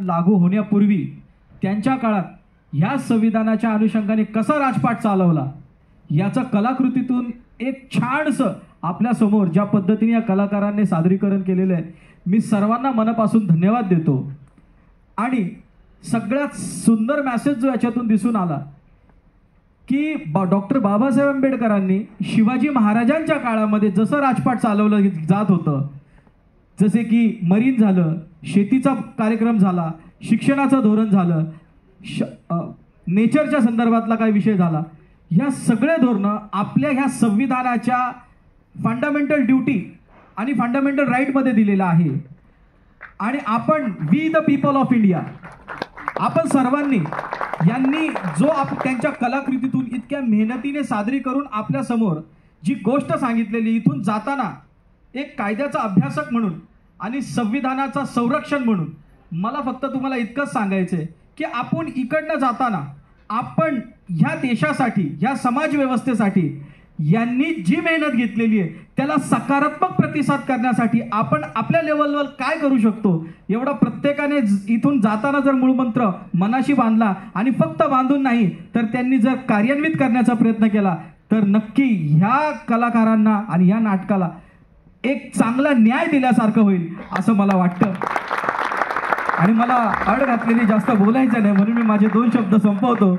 लागू होण्यापूर्वी त्यांच्या काळात ह्या संविधानाच्या अनुषंगाने कसा राजपाट चालवला याचं कलाकृतीतून एक छानसं आपल्या समोर ज्या पद्धतीने या कलाकारांनी सादरीकरण केलेलं आहे, मी सर्वांना मनापासून धन्यवाद देतो। आणि सगळ्यात सुंदर मेसेज जो याच्यातून दिसून आला की डॉक्टर बाबासाहेब आंबेडकरांनी शिवाजी महाराजांच्या काळामध्ये जसं राजपाट चालवलं जात होतं, जसे की मरीन झालं, शेतीचा कार्यक्रम झाला, शिक्षणाचं धोरण झालं, नेचरच्या संदर्भातला काय विषय झाला, ह्या सगळे धोरणं आपल्या ह्या संविधानाच्या फंडामेंटल ड्युटी आणि फंडामेंटल राईटमध्ये दिलेलं आहे। आणि आपण we the people of India, आपण सर्वांनी यांनी जो त्यांच्या कलाकृतीतून इतक्या मेहनतीने सादरी करून आपल्या समोर जी गोष्ट सांगितलेली, इथून जाताना एक कायद्याचा अभ्यासक म्हणून आणि संविधानाचा संरक्षण म्हणून मला फक्त तुम्हाला इतकंच सांगायचं आहे की आपण इकडनं जाताना आपण ह्या देशासाठी, ह्या समाज व्यवस्थेसाठी यांनी जी मेहनत घेतलेली आहे त्याला सकारात्मक प्रतिसाद करण्यासाठी आपण आपल्या लेवलवर काय करू शकतो, एवढा प्रत्येकाने इथून जाताना जर मूळमंत्र मनाशी बांधला आणि फक्त बांधून नाही तर त्यांनी जर कार्यान्वित करण्याचा प्रयत्न केला तर नक्की ह्या कलाकारांना आणि ह्या नाटकाला एक चांगला न्याय दिल्यासारखं होईल असं मला वाटतं। आणि मला अड घातलेली जास्त बोलायचं नाही म्हणून मी माझे 2 शब्द संपवतो।